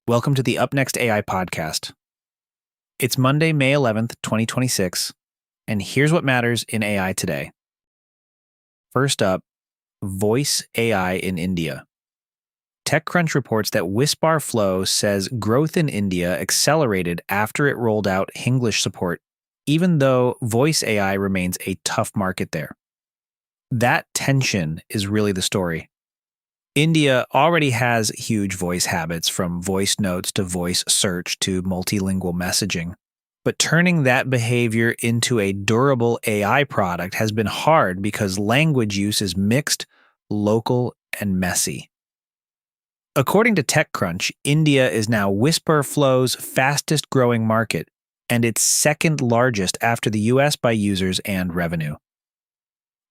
Welcome to the UpNext AI podcast. It's Monday, May 11th, 2026, and here's what matters in AI today. First up, voice AI in India. TechCrunch reports that Wispr Flow says growth in India accelerated after it rolled out Hinglish support, even though voice AI remains a tough market there. That tension is really the story. India already has huge voice habits, from voice notes to voice search to multilingual messaging. But turning that behavior into a durable AI product has been hard because language use is mixed, local, and messy. According to TechCrunch, India is now Wispr Flow's fastest growing market, and its second largest after the US by users and revenue.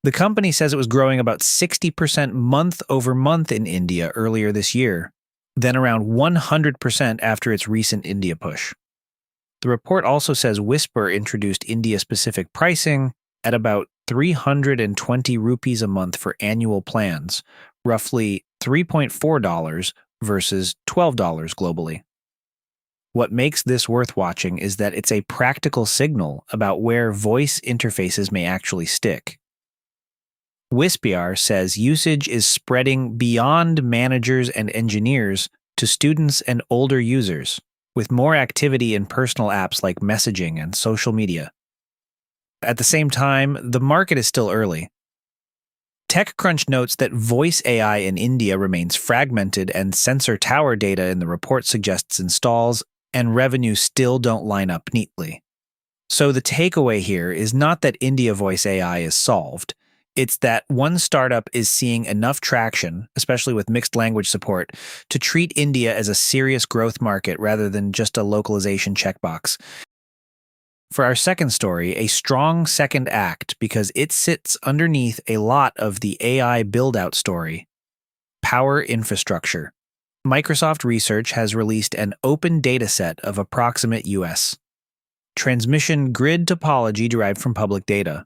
The company says it was growing about 60% month over month in India earlier this year, then around 100% after its recent India push. The report also says Wispr introduced India-specific pricing at about 320 rupees a month for annual plans, roughly $3.4 versus $12 globally. What makes this worth watching is that it's a practical signal about where voice interfaces may actually stick. Wispr says usage is spreading beyond managers and engineers to students and older users, with more activity in personal apps like messaging and social media. At the same time, the market is still early. TechCrunch notes that voice AI in India remains fragmented, and sensor tower data in the report suggests installs and revenue still don't line up neatly. So the takeaway here is not that India voice AI is solved. It's that one startup is seeing enough traction, especially with mixed language support, to treat India as a serious growth market rather than just a localization checkbox. For our second story, a strong second act because it sits underneath a lot of the AI build-out story. Power infrastructure. Microsoft Research has released an open dataset of approximate U.S. transmission grid topology derived from public data.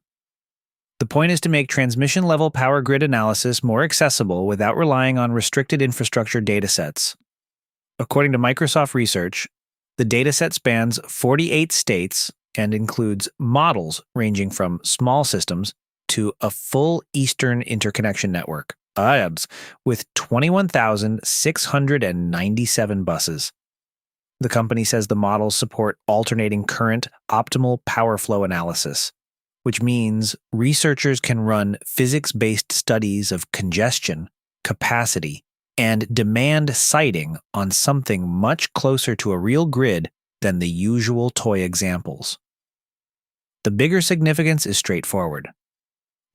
The point is to make transmission-level power grid analysis more accessible without relying on restricted infrastructure datasets. According to Microsoft Research, the dataset spans 48 states and includes models ranging from small systems to a full Eastern interconnection network, AEBs, with 21,697 buses. The company says the models support alternating current optimal power flow analysis, which means researchers can run physics-based studies of congestion, capacity, and demand siting on something much closer to a real grid than the usual toy examples. The bigger significance is straightforward.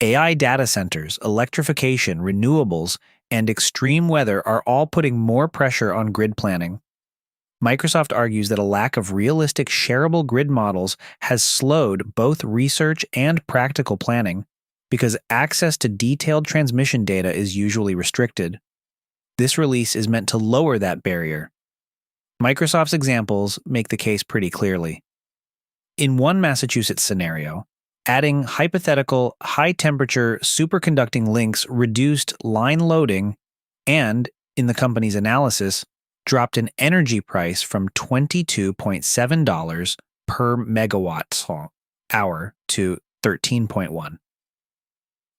AI data centers, electrification, renewables, and extreme weather are all putting more pressure on grid planning. Microsoft argues that a lack of realistic shareable grid models has slowed both research and practical planning because access to detailed transmission data is usually restricted. This release is meant to lower that barrier. Microsoft's examples make the case pretty clearly. In one Massachusetts scenario, adding hypothetical high-temperature superconducting links reduced line loading and, in the company's analysis, dropped an energy price from $22.7 per megawatt hour to $13.1.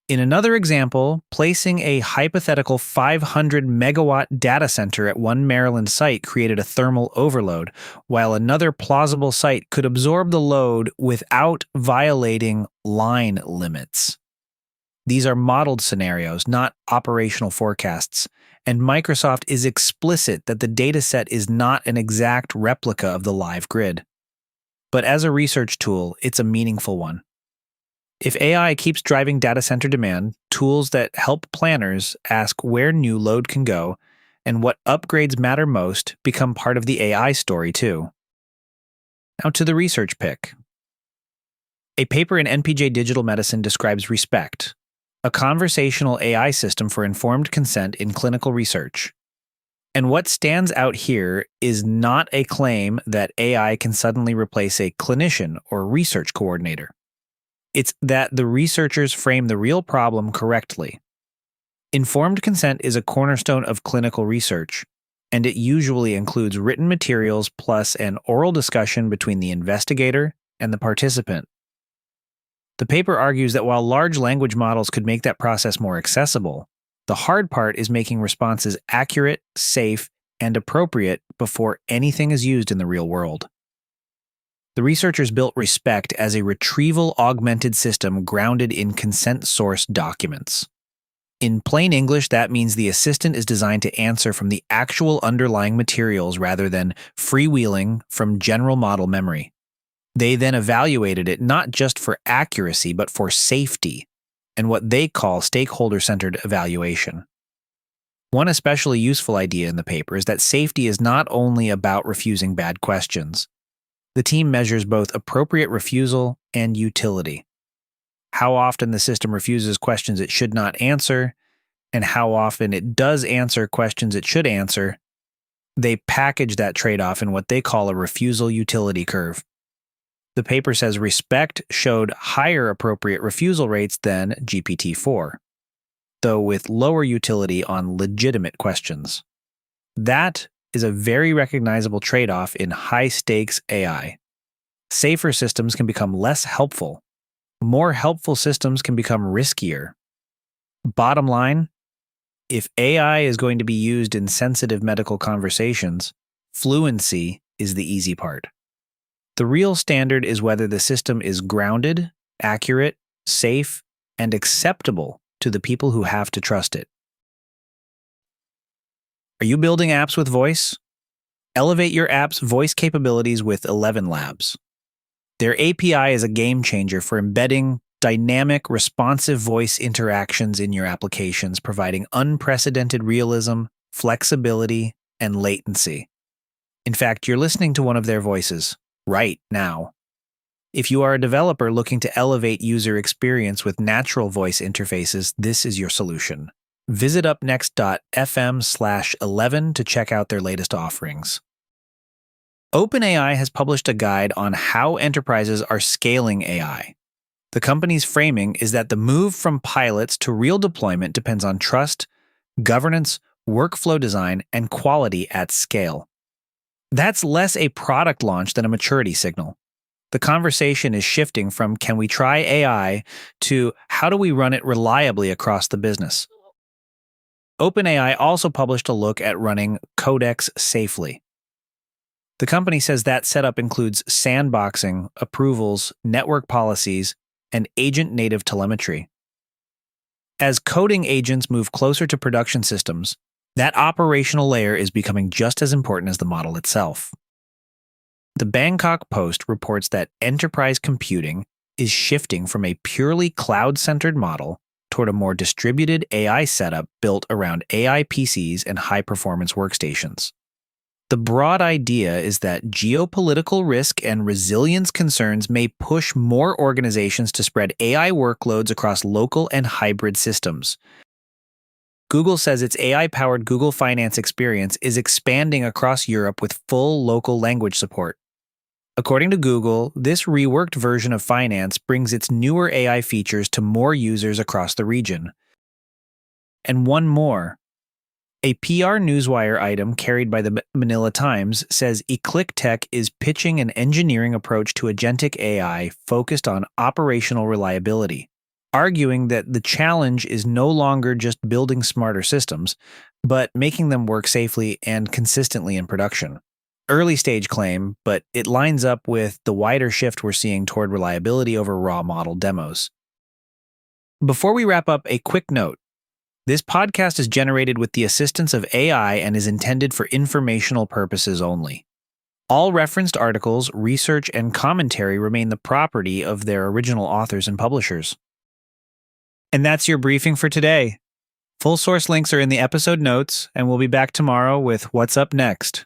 In another example, placing a hypothetical 500 megawatt data center at one Maryland site created a thermal overload, while another plausible site could absorb the load without violating line limits. These are modeled scenarios, not operational forecasts, and Microsoft is explicit that the dataset is not an exact replica of the live grid. But as a research tool, it's a meaningful one. If AI keeps driving data center demand, tools that help planners ask where new load can go and what upgrades matter most become part of the AI story too. Now to the research pick. A paper in NPJ Digital Medicine describes Respect, a conversational AI system for informed consent in clinical research. And what stands out here is not a claim that AI can suddenly replace a clinician or research coordinator. It's that the researchers frame the real problem correctly. Informed consent is a cornerstone of clinical research, and it usually includes written materials plus an oral discussion between the investigator and the participant. The paper argues that while large language models could make that process more accessible, the hard part is making responses accurate, safe, and appropriate before anything is used in the real world. The researchers built Respect as a retrieval-augmented system grounded in consent-source documents. In plain English, that means the assistant is designed to answer from the actual underlying materials rather than freewheeling from general model memory. They then evaluated it not just for accuracy, but for safety, and what they call stakeholder-centered evaluation. One especially useful idea in the paper is that safety is not only about refusing bad questions. The team measures both appropriate refusal and utility. How often the system refuses questions it should not answer, and how often it does answer questions it should answer. They package that trade-off in what they call a refusal utility curve. The paper says Respect showed higher appropriate refusal rates than GPT-4, though with lower utility on legitimate questions. That is a very recognizable trade-off in high-stakes AI. Safer systems can become less helpful. More helpful systems can become riskier. Bottom line, if AI is going to be used in sensitive medical conversations, fluency is the easy part. The real standard is whether the system is grounded, accurate, safe, and acceptable to the people who have to trust it. Are you building apps with voice? Elevate your app's voice capabilities with 11 Labs. Their API is a game changer for embedding dynamic, responsive voice interactions in your applications, providing unprecedented realism, flexibility, and latency. In fact, you're listening to one of their voices right now. If you are a developer looking to elevate user experience with natural voice interfaces, this is your solution. Visit upnext.fm/11 to check out their latest offerings. OpenAI has published a guide on how enterprises are scaling AI. The company's framing is that the move from pilots to real deployment depends on trust, governance, workflow design, and quality at scale. That's less a product launch than a maturity signal. The conversation is shifting from can we try AI to how do we run it reliably across the business. OpenAI also published a look at running Codex safely. The company says that setup includes sandboxing, approvals, network policies, and agent-native telemetry. As coding agents move closer to production systems, that operational layer is becoming just as important as the model itself. The Bangkok Post reports that enterprise computing is shifting from a purely cloud-centered model toward a more distributed AI setup built around AI PCs and high-performance workstations. The broad idea is that geopolitical risk and resilience concerns may push more organizations to spread AI workloads across local and hybrid systems. Google says its AI-powered Google Finance experience is expanding across Europe with full local language support. According to Google, this reworked version of Finance brings its newer AI features to more users across the region. And one more. A PR Newswire item carried by the Manila Times says Eclictech is pitching an engineering approach to agentic AI focused on operational reliability, arguing that the challenge is no longer just building smarter systems, but making them work safely and consistently in production. Early stage claim, but it lines up with the wider shift we're seeing toward reliability over raw model demos. Before we wrap up, a quick note. This podcast is generated with the assistance of AI and is intended for informational purposes only. All referenced articles, research, and commentary remain the property of their original authors and publishers. And that's your briefing for today. Full source links are in the episode notes, and we'll be back tomorrow with What's Up Next.